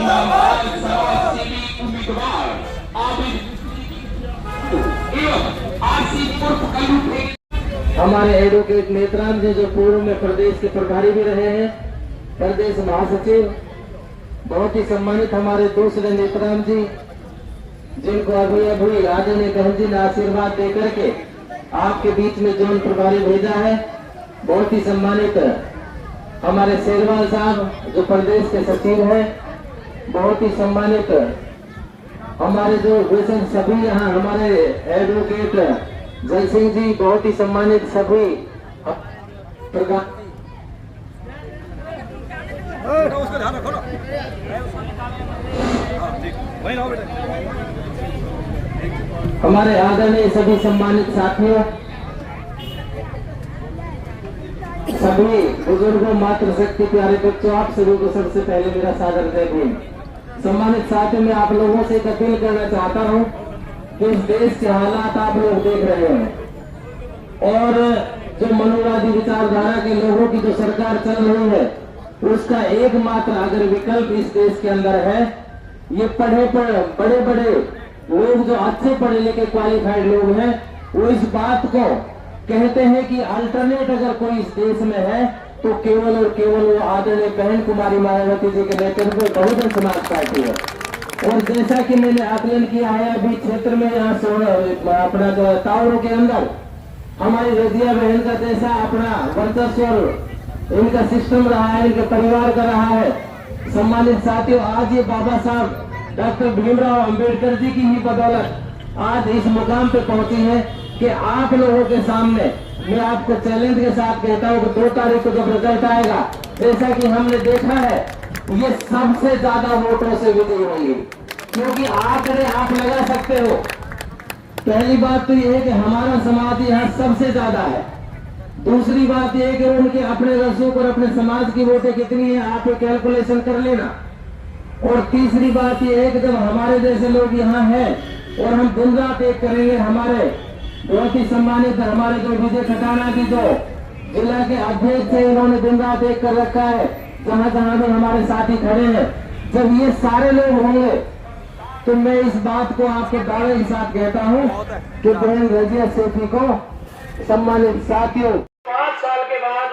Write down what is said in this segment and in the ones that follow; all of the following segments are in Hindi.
इनामदार समाजसेवी उम्मीदवार आबिद एवं आसिफ उर्फ कल्लू फेंक हमारे एडवोकेट नेत्राम जी जो पूर्व में प्रदेश के प्रभारी भी रहे हैं, प्रदेश महासचिव, बहुत ही सम्मानित हमारे दूसरे नेत्राम जी जिनको अभी आदरणीय बहन जी ने आशीर्वाद दे करके आपके बीच में जोन प्रभारी भेजा है। बहुत ही सम्मानित हमारे शेरवाल साहब जो प्रदेश के सचिव हैं, बहुत ही सम्मानित हमारे जो विशेष सभी यहाँ हमारे एडवोकेट जय सिंह जी, बहुत ही सम्मानित सभी उसका ध्यान रखो ना। वहीं रहो बेटा। हमारे आदरणीय सभी सम्मानित साथियों, सभी बुजुर्गों, मातृशक्ति, प्यारे बच्चों, आप सभी को सबसे पहले मेरा सादर जय भीम। सम्मानित साथियों, मैं आप लोगों से एक अपील करना चाहता हूं कि इस देश के हालात आप लोग देख रहे हैं और जो मनोवादी विचारधारा के लोगों की जो सरकार चल रही है, उसका एकमात्र अगर विकल्प इस देश के अंदर है, ये बड़े बड़े लोग जो अच्छे पढ़े लिखे क्वालिफाइड लोग हैं, वो इस बात को कहते हैं कि अल्टरनेट अगर कोई इस देश में है तो केवल और केवल वो आदरणीय बहन कुमारी मायावती जी के नेतृत्व में बहुजन समाज पार्टी है। और जैसा कि मैंने आकलन किया है, अभी क्षेत्र में यहाँ अपना जो टावरों के अंदर हमारी रजिया बहन का जैसा अपना वर्चस्व इनका सिस्टम रहा है, इनके परिवार का रहा है। सम्मानित साथियों, आज ये बाबा साहब डॉक्टर भीमराव अंबेडकर जी की ही बदौलत आज इस मुकाम पे पहुंची है कि आप लोगों के सामने मैं आपको चैलेंज के साथ कहता हूं कि 2 तारीख को जब रिजल्ट आएगा, जैसा कि हमने देखा है, ये सबसे ज्यादा वोटों से विजयी होंगी, क्योंकि आंकड़े आप लगा सकते हो। पहली बात तो ये है कि हमारा समाज यहाँ सबसे ज्यादा है। दूसरी बात यह है कि उनके अपने रसूख और अपने समाज की वोटें कितनी है, आप कैलकुलेशन कर लेना। और तीसरी बात यह है कि जब हमारे जैसे लोग यहाँ हैं और हम दिन रात एक करेंगे, हमारे बहुत ही सम्मानित हमारे जो विजय खटाना की जो जिला के अध्यक्ष है, इन्होंने दिन रात एक कर रखा है, जहां जहां भी हमारे साथी खड़े हैं, जब ये सारे लोग होंगे तो मैं इस बात को आपके दावे के साथ कहता हूं कि बहन रजिया सेठी को सम्मानित साथियों, 5 साल के बाद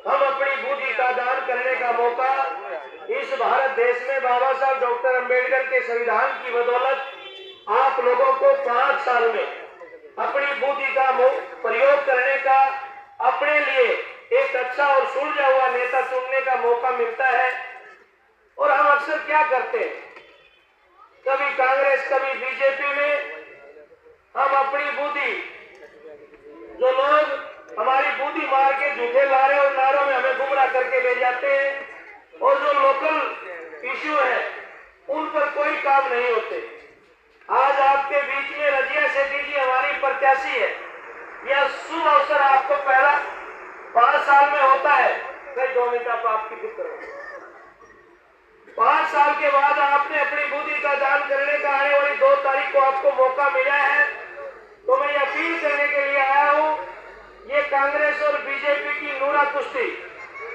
हम अपनी बूटी का दान करने का मौका इस भारत देश में बाबा साहब डॉक्टर अंबेडकर के संविधान की बदौलत आप लोगों को 5 साल में अपनी बूटी का प्रयोग करने का, अपने लिए एक अच्छा और सुलझा हुआ नेता चुनने का मौका मिलता है। और हम अक्सर क्या करते हैं, कभी कांग्रेस कभी बीजेपी में हम अपनी बूटी, जो लोग हमारी बूटी मार के झूठे लारे और नारों में हमें गुमराह करके ले जाते हैं, और जो लोकल इश्यू है उन पर कोई काम नहीं होते। आज आपके बीच में रजिया सेठी जी हमारी प्रत्याशी है। यह शुभ अवसर आपको पहला 5 साल में होता है। 2 मिनट आप आपकी फिक्र हो। 5 साल के बाद आपने अपनी बूटी का दान करने का आने वाली 2 तारीख को आपको मौका मिला है, तो मैं अपील करने के लिए आया हूं। ये कांग्रेस और बीजेपी की नूरा कुश्ती,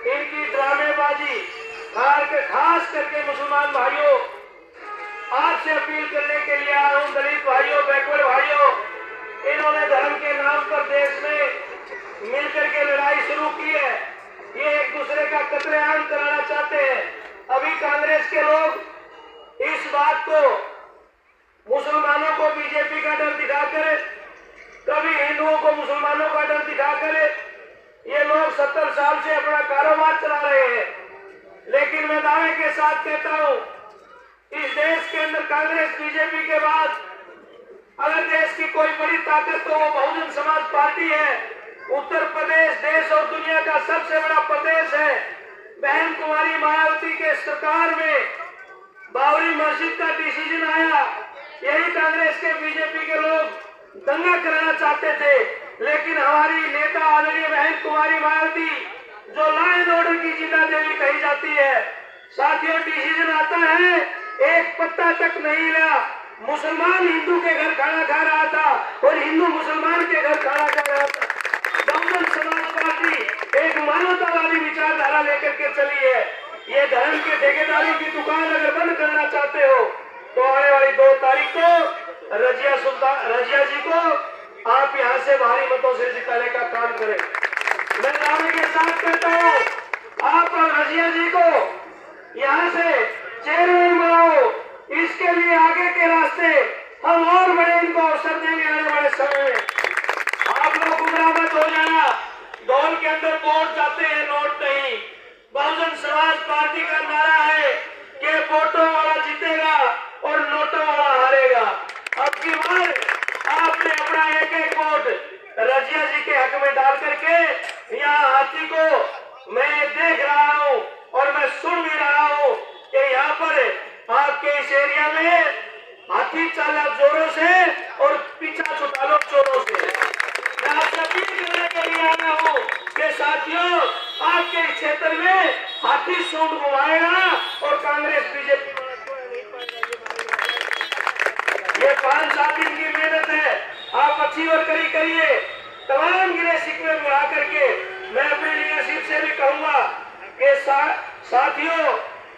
इनकी ड्रामेबाजी, खास करके मुसलमान भाइयों, आपसे अपील करने के लिए आया हूं। दलित भाइयों, बैकवर्ड भाइयों, इन्होंने धर्म के नाम पर देश में मिलकर के लड़ाई शुरू की है। ये एक दूसरे का कत्लेआम कराना चाहते हैं। अभी कांग्रेस के लोग इस बात को मुसलमानों को बीजेपी का डर दिखाकर, कभी हिंदुओं को मुसलमानों का डर दिखाकर ये लोग 70 साल से अपना कारोबार चला रहे हैं। लेकिन मैं दावे के साथ कहता हूं, इस देश के अंदर कांग्रेस बीजेपी के बाद अगर देश की कोई बड़ी ताकत तो वो बहुजन समाज पार्टी है। उत्तर प्रदेश देश और दुनिया का सबसे बड़ा प्रदेश है। बहन कुमारी मायावती के सरकार में बाबरी मस्जिद का डिसीजन आया, यही कांग्रेस के बीजेपी के लोग दंगा कराना चाहते थे। लेकिन हमारी नेता आदरणीय बहन कुमारी मायावती, जो लॉ एंड ऑर्डर की जिंदा देवी कही जाती है, साथियों डिसीजन आता है, एक पत्ता तक नहीं हिला। मुसलमान हिंदू के घर खाना खा रहा था और हिंदू मुसलमान के घर खाना खा रहा था। बहुजन समाज पार्टी एक मानवतावादी विचारधारा लेकर के चली है। ये धर्म के ठेकेदारों की दुकान अगर बंद करना चाहते हो तो आने वाली 2 तारीख को रजिया जी को आप यहाँ से भारी मतों से जिताने का काम करें। मैं दावे के साथ कहता हूँ आप और रजिया जी को यहाँ से चेयरमैन बनाओ। इसके लिए आगे के रास्ते हम और बड़े इनको अवसर देंगे आने वाले समय में। आप लोग गुमराह मत हो जाना। दौल के अंदर वोट जाते हैं, नोट नहीं। बहुजन समाज पार्टी का नारा है कि वोटों वाला जीतेगा और नोटों वाला हारेगा। अब की बार आपने अपना एक वोट रजिया जी के हक में डाल करके यहाँ हाथी को मैं देख रहा हूँ और मैं सुन भी रहा हूँ कि यहाँ पर आपके इस एरिया में हाथी चाला जोरों से और पीछा छुटा लो चोरों से। मैं आपसे अपील करने के लिए आया हूँ कि साथियों आपके इस क्षेत्र में हाथी सूंड घुमाएगा और कांग्रेस बीजेपी ये 5-7 दिन की मेहनत है। आप अच्छी और करिए। तमाम गिरे शिकवे मिला करके मैं अपनी लीडरशिप से भी कहूंगा कि साथियों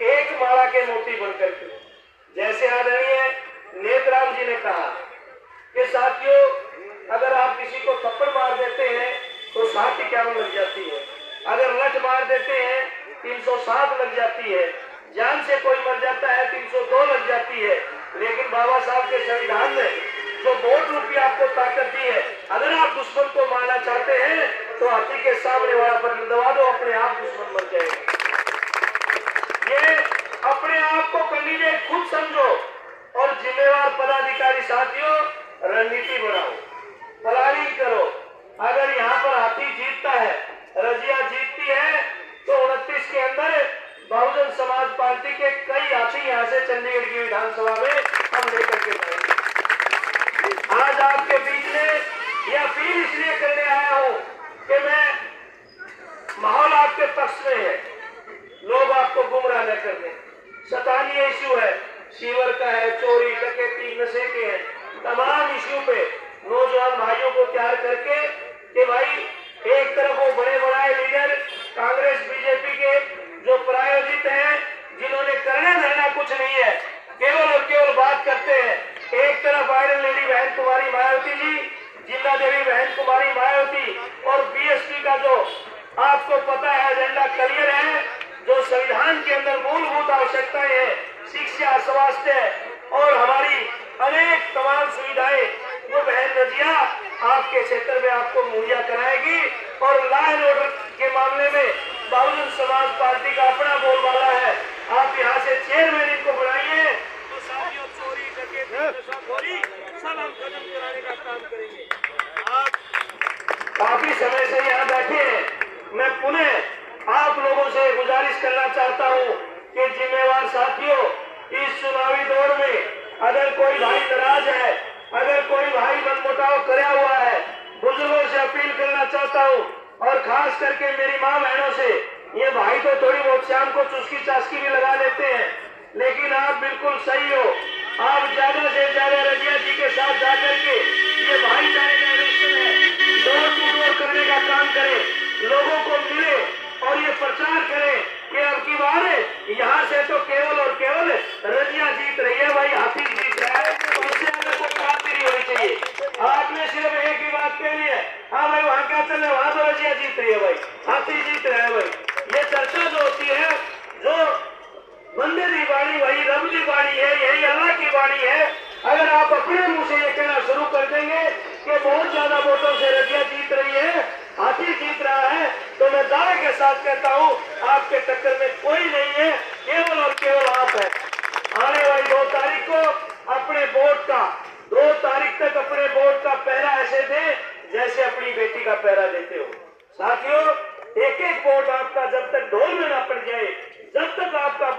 एक माला के मोती बनकर के जैसे आदरणीय नेतराम जी ने कहा कि साथियों अगर आप किसी को थप्पड़ मार देते हैं तो 60-51 लग जाती है। अगर लठ मार देते हैं 307 लग जाती है। जान से कोई मर जाता है 302 लग जाती है। लेकिन बाबा साहब के संविधान ने जो वोट रूपी आपको ताकत दी है, अगर आप दुश्मन को मारना चाहते हैं तो हाथी के सामने वाला बटन दबा दो, अपने आप दुश्मन मर जाएगा। ये अपने आप को कैंडिडेट खुद समझो और जिम्मेवार पदाधिकारी साथियों रणनीति बनाओ, प्लानिंग करो। अगर यहाँ पर हाथी जीतता है, रजिया जीतती है तो 29 के अंदर बहुजन समाज पार्टी के कई हाथी यहाँ से चंडीगढ़ की विधानसभा में हम लेकर के जाएंगे। आज आपके बीच में यह अपील इसलिए करने आया हूँ कि मैं माहौल आपके पक्ष में है, लोग आपको गुमराह न कर दें। स्थानीय इश्यू है, सीवर का है, चोरी डकैती नशे के हैं, तमाम इश्यू पे नौजवान भाइयों को तैयार करके कि भाई एक तरफ वो बड़े बड़े लीडर कांग्रेस बीजेपी के जो प्रायोजित हैं, जिन्होंने करना धरना कुछ नहीं है, केवल और केवल बात करते हैं। एक तरफ आयरन लेडी बहन कुमारी मायावती जी, जिंदा देवी बहन कुमारी मायावती और बीएसपी का जो आपको पता है एजेंडा क्लियर है, जो संविधान के अंदर मूलभूत आवश्यकताएं हैं, शिक्षा, स्वास्थ्य और हमारी अनेक तमाम सुविधाएं, वो बहन रजिया आपके क्षेत्र में आपको मुहैया कराएगी। और लॉ एंड ऑर्डर के मामले में बहुजन समाज पार्टी का अपना बोलबाला है। आप यहाँ से चेयरमैन इनको बनाइए तो साथियों चोरी डकैती नशाखोरी सब हम खत्म कराने का काम करेंगे। आप काफी समय से यहाँ बैठे हैं, मैं पुनः आप लोगों से गुजारिश करना चाहता हूँ कि जिम्मेवार साथियों इस चुनावी दौर में अगर कोई भाई नाराज है, अगर कोई भाई मनमुटाव कराया हुआ है, बुजुर्गों से अपील करना चाहता हूँ और खास करके मेरी माँ बहनों से, ये भाई तो थोड़ी बहुत शाम को चुस्की चास्की भी लगा लेते हैं, लेकिन आप बिल्कुल सही हो। आप ज्यादा से ज्यादा रजिया जी के साथ जाकर के ये भाईचारे का इलेक्शन है, डोर टू डोर करने का काम करें, लोगों को मिले और ये प्रचार करें कि अब की बार यहाँ से तो केवल और केवल रजिया जीत रही है, भाई हाथी जीत रहा है, इससे अंदर कोई बात नहीं होनी चाहिए। आपने सिर्फ एक ही बात कहनी है, हाँ भाई वहाँ क्या चल रहा है, वहाँ तो रजिया जीत रही है, भाई हाथी जीत रहा है। भाई ये चर्चा जो होती है, जो बंदे की वाणी वही रब की वाणी है, यही अल्लाह की वाणी है। अगर आप अपने मुंह से ये कहना शुरू कर देंगे कि बहुत ज्यादा वोटों से रजिया जीत रही है, हाथी जीत रहा है, तो मैं दावे के साथ कहता हूँ आपके टक्कर में कोई नहीं है, केवल और केवल आप है। आने वाली 2 तारीख को अपने वोट का 2 तारीख तक अपने वोट का पहरा ऐसे दें जैसे अपनी बेटी का पहरा देते हो। साथियों एक एक वोट आपका जब तक ढोल में ना पड़ जाए, जब तक आपका